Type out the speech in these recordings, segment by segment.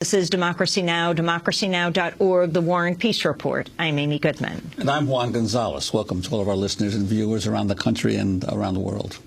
This is Democracy Now!, democracynow.org, The War and Peace Report. I'm Amy Goodman. And I'm Juan Gonzalez. Welcome to all of our listeners and viewers around the country and around the world.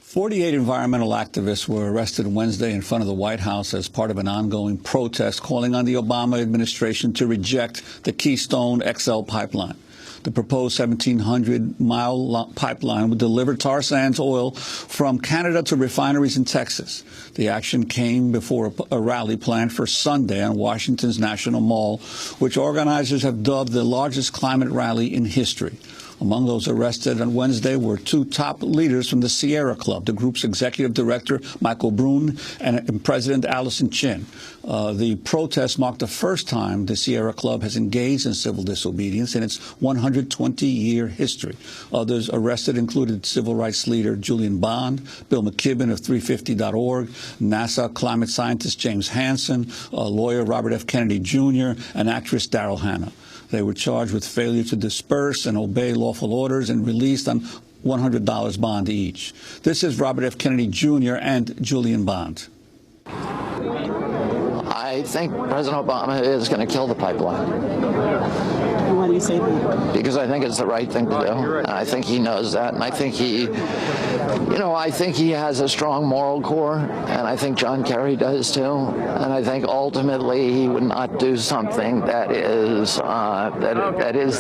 48 environmental activists were arrested Wednesday in front of the White House as part of an ongoing protest calling on the Obama administration to reject the Keystone XL pipeline. The proposed 1,700-mile pipeline would deliver tar sands oil from Canada to refineries in Texas. The action came before a rally planned for Sunday on Washington's National Mall, which organizers have dubbed the largest climate rally in history. Among those arrested on Wednesday were two top leaders from the Sierra Club, the group's executive director, Michael Brune, and President Allison Chin. The protest marked the first time the Sierra Club has engaged in civil disobedience in its 120-year history. Others arrested included civil rights leader Julian Bond, Bill McKibben of 350.org, NASA climate scientist James Hansen, lawyer Robert F. Kennedy Jr., and actress Daryl Hannah. They were charged with failure to disperse and obey lawful orders and released on $100 bond each. This is Robert F. Kennedy Jr. and Julian Bond. I think President Obama is going to kill the pipeline. Why do you say that? Because I think it's the right thing to do. And I think he knows that. And I think I think he has a strong moral core. And I think John Kerry does too. And I think ultimately he would not do something that is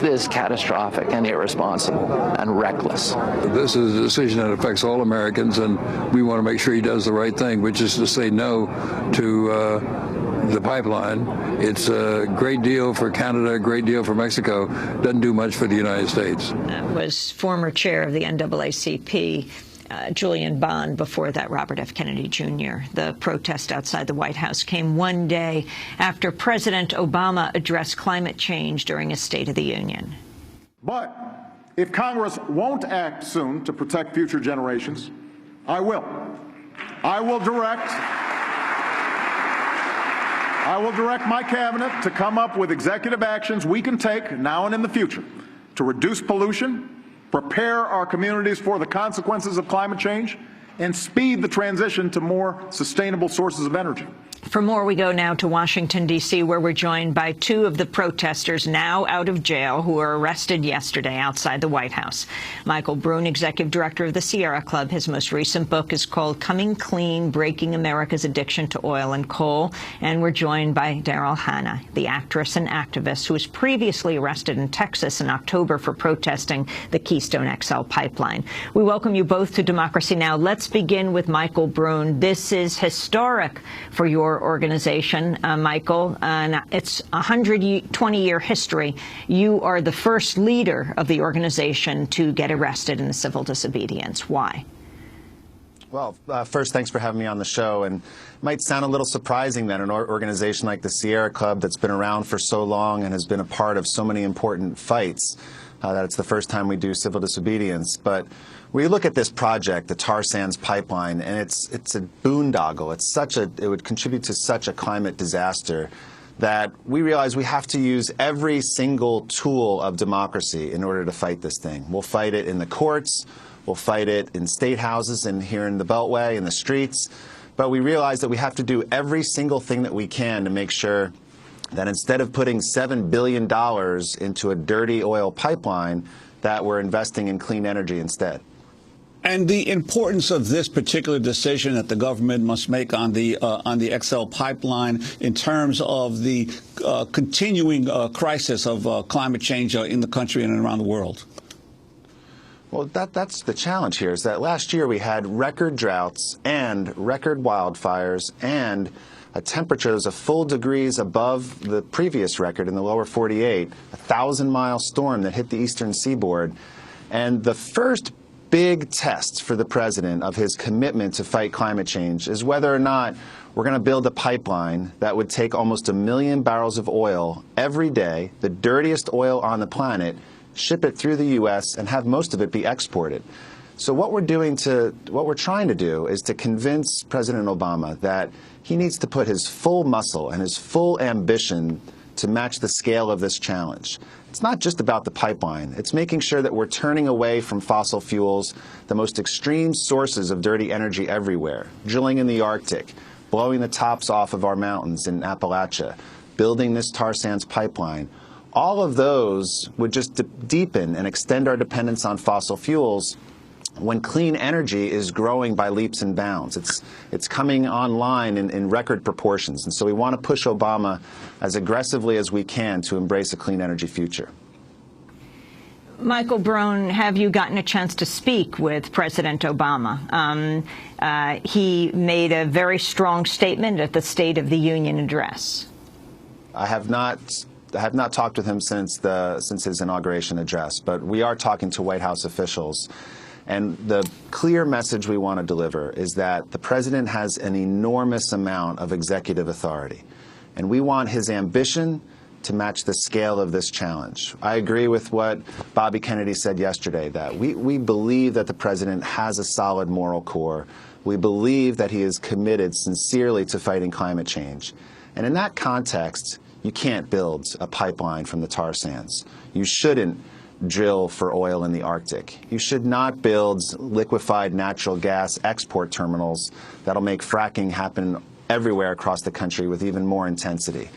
this catastrophic and irresponsible and reckless. This is a decision that affects all Americans, and we want to make sure he does the right thing, which is to say no to the pipeline. It's a great deal for Canada, a great deal for Mexico. Doesn't do much for the United States. That was former chair of the NAACP, Julian Bond, before that Robert F. Kennedy Jr. The protest outside the White House came one day after President Obama addressed climate change during his State of the Union. But if Congress won't act soon to protect future generations, I will. I will direct my cabinet to come up with executive actions we can take now and in the future to reduce pollution, prepare our communities for the consequences of climate change, and speed the transition to more sustainable sources of energy. For more, we go now to Washington, D.C., where we're joined by two of the protesters now out of jail who were arrested yesterday outside the White House. Michael Brune, executive director of the Sierra Club. His most recent book is called Coming Clean, Breaking America's Addiction to Oil and Coal. And we're joined by Daryl Hannah, the actress and activist who was previously arrested in Texas in October for protesting the Keystone XL pipeline. We welcome you both to Democracy Now! Let's begin with Michael Brune. This is historic for your organization, Michael, and it's a 120-year history. You are the first leader of the organization to get arrested in the civil disobedience. Why? Well, first, thanks for having me on the show. And it might sound a little surprising that an organization like the Sierra Club that's been around for so long and has been a part of so many important fights, that it's the first time we do civil disobedience. But we look at this project, the tar sands pipeline, and it's a boondoggle. It would contribute to such a climate disaster that we realize we have to use every single tool of democracy in order to fight this thing. We'll fight it in the courts, we'll fight it in state houses and here in the Beltway, in the streets, but we realize that we have to do every single thing that we can to make sure that instead of putting $7 billion into a dirty oil pipeline, that we're investing in clean energy instead. And the importance of this particular decision that the government must make on the XL pipeline in terms of the continuing crisis of climate change in the country and around the world. Well, that's the challenge here, is that last year we had record droughts and record wildfires and a temperature that was a full degrees above the previous record in the lower 48, a 1,000-mile storm that hit the eastern seaboard. And the first big test for the president of his commitment to fight climate change is whether or not we're going to build a pipeline that would take almost 1 million barrels of oil every day, the dirtiest oil on the planet, ship it through the U.S. and have most of it be exported. So what we're trying to do is to convince President Obama that he needs to put his full muscle and his full ambition to match the scale of this challenge. It's not just about the pipeline. It's making sure that we're turning away from fossil fuels, the most extreme sources of dirty energy everywhere, drilling in the Arctic, blowing the tops off of our mountains in Appalachia, building this tar sands pipeline, all of those would just deepen and extend our dependence on fossil fuels when clean energy is growing by leaps and bounds. It's coming online in record proportions. And so we want to push Obama as aggressively as we can to embrace a clean energy future. Michael Brune, have you gotten a chance to speak with President Obama? He made a very strong statement at the State of the Union address. I have not talked with him since his inauguration address, but we are talking to White House officials. And the clear message we want to deliver is that the president has an enormous amount of executive authority, and we want his ambition to match the scale of this challenge. I agree with what Bobby Kennedy said yesterday, that we believe that the president has a solid moral core. We believe that he is committed sincerely to fighting climate change. And in that context, you can't build a pipeline from the tar sands. You shouldn't drill for oil in the Arctic. You should not build liquefied natural gas export terminals that'll make fracking happen everywhere across the country with even more intensity.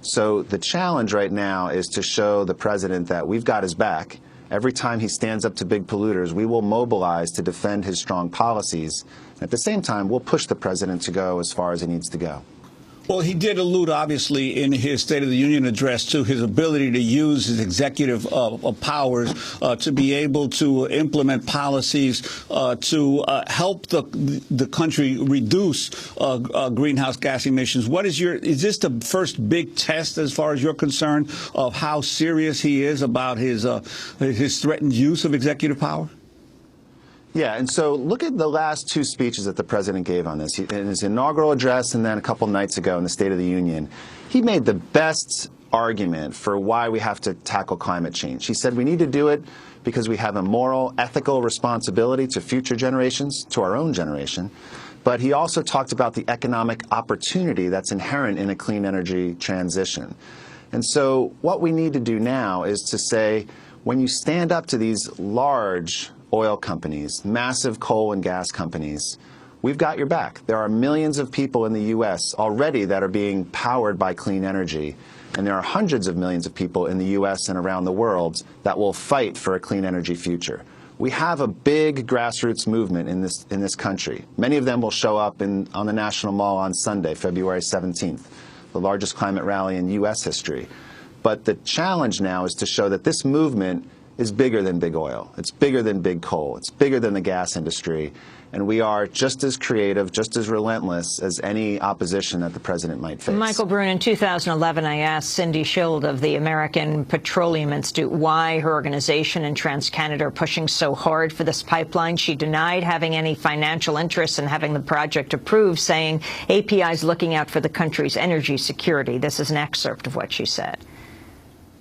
So the challenge right now is to show the president that we've got his back. Every time he stands up to big polluters, we will mobilize to defend his strong policies. At the same time, we'll push the president to go as far as he needs to go. Well, he did allude, obviously, in his State of the Union address to his ability to use his executive powers to be able to implement policies to help the country reduce greenhouse gas emissions. Is this the first big test, as far as you're concerned, of how serious he is about his threatened use of executive power? Yeah, and so look at the last two speeches that the president gave on this. In his inaugural address and then a couple nights ago in the State of the Union, he made the best argument for why we have to tackle climate change. He said we need to do it because we have a moral, ethical responsibility to future generations, to our own generation. But he also talked about the economic opportunity that's inherent in a clean energy transition. And so what we need to do now is to say, when you stand up to these large oil companies, massive coal and gas companies, we've got your back. There are millions of people in the U.S. already that are being powered by clean energy, and there are hundreds of millions of people in the U.S. and around the world that will fight for a clean energy future. We have a big grassroots movement in this country. Many of them will show up on the National Mall on Sunday, February 17th, the largest climate rally in U.S. history. But the challenge now is to show that this movement is bigger than big oil. It's bigger than big coal. It's bigger than the gas industry. And we are just as creative, just as relentless as any opposition that the president might face. Michael Brune, in 2011, I asked Cindy Schild of the American Petroleum Institute why her organization and TransCanada are pushing so hard for this pipeline. She denied having any financial interest in having the project approved, saying API is looking out for the country's energy security. This is an excerpt of what she said.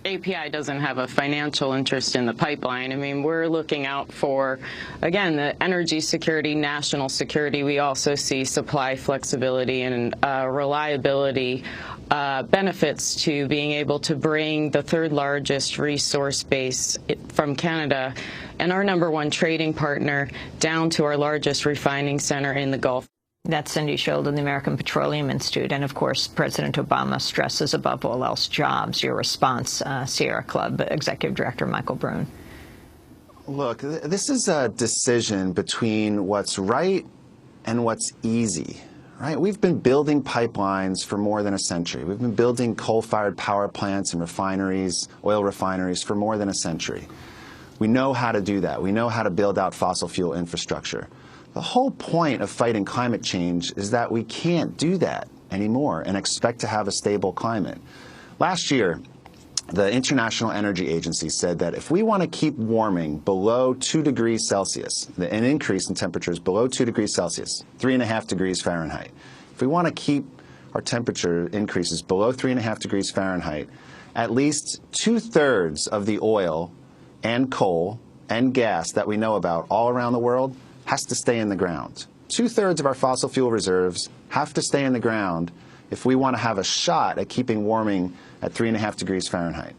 API doesn't have a financial interest in the pipeline. I mean, we're looking out for, again, the energy security, national security. We also see supply flexibility and reliability benefits to being able to bring the third largest resource base from Canada and our #1 trading partner down to our largest refining center in the Gulf. That's Cindy Schild of the American Petroleum Institute. And, of course, President Obama stresses above all else jobs. Your response, Sierra Club Executive Director Michael Brune. Look, this is a decision between what's right and what's easy, right? We've been building pipelines for more than a century. We've been building coal-fired power plants and refineries, oil refineries, for more than a century. We know how to do that. We know how to build out fossil fuel infrastructure. The whole point of fighting climate change is that we can't do that anymore and expect to have a stable climate. Last year, the International Energy Agency said that if we want to keep warming below 2 degrees Celsius, an increase in temperatures below 2 degrees Celsius, 3.5 degrees Fahrenheit, if we want to keep our temperature increases below 3.5 degrees Fahrenheit, at least 2/3 of the oil and coal and gas that we know about all around the world has to stay in the ground. 2/3 of our fossil fuel reserves have to stay in the ground if we want to have a shot at keeping warming at 3.5 degrees Fahrenheit,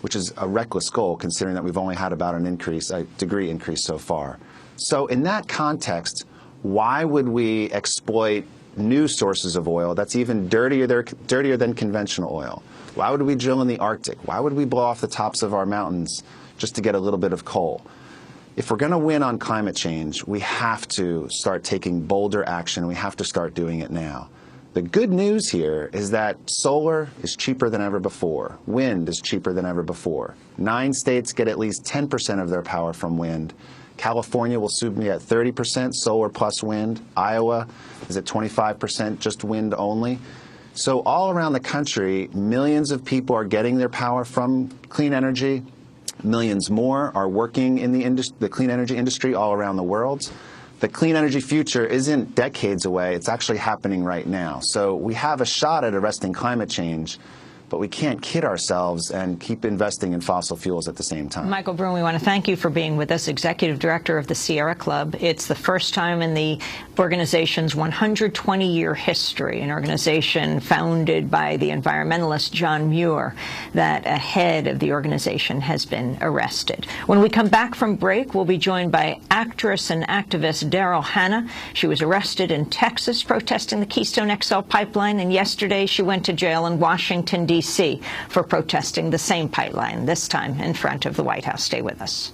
which is a reckless goal considering that we've only had about a degree increase so far. So in that context, why would we exploit new sources of oil that's even dirtier than conventional oil? Why would we drill in the Arctic? Why would we blow off the tops of our mountains just to get a little bit of coal? If we're going to win on climate change, we have to start taking bolder action. We have to start doing it now. The good news here is that solar is cheaper than ever before. Wind is cheaper than ever before. 9 states get at least 10% of their power from wind. California will soon be at 30% solar plus wind. Iowa is at 25% just wind only. So all around the country, millions of people are getting their power from clean energy. Millions more are working in the clean energy industry all around the world. The clean energy future isn't decades away. It's actually happening right now. So we have a shot at arresting climate change, but we can't kid ourselves and keep investing in fossil fuels at the same time. Michael Brune, we want to thank you for being with us, Executive Director of the Sierra Club. It's the first time in the organization's 120-year history, an organization founded by the environmentalist John Muir, that a head of the organization has been arrested. When we come back from break, we'll be joined by actress and activist Daryl Hannah. She was arrested in Texas protesting the Keystone XL pipeline, and yesterday she went to jail in Washington, D.C. for protesting the same pipeline, this time in front of the White House. Stay with us.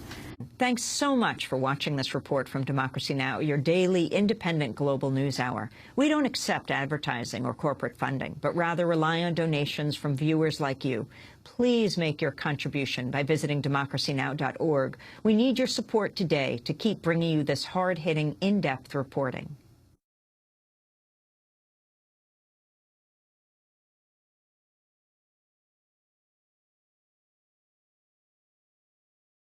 Thanks so much for watching this report from Democracy Now!, your daily independent global news hour. We don't accept advertising or corporate funding, but rather rely on donations from viewers like you. Please make your contribution by visiting democracynow.org. We need your support today to keep bringing you this hard-hitting, in-depth reporting.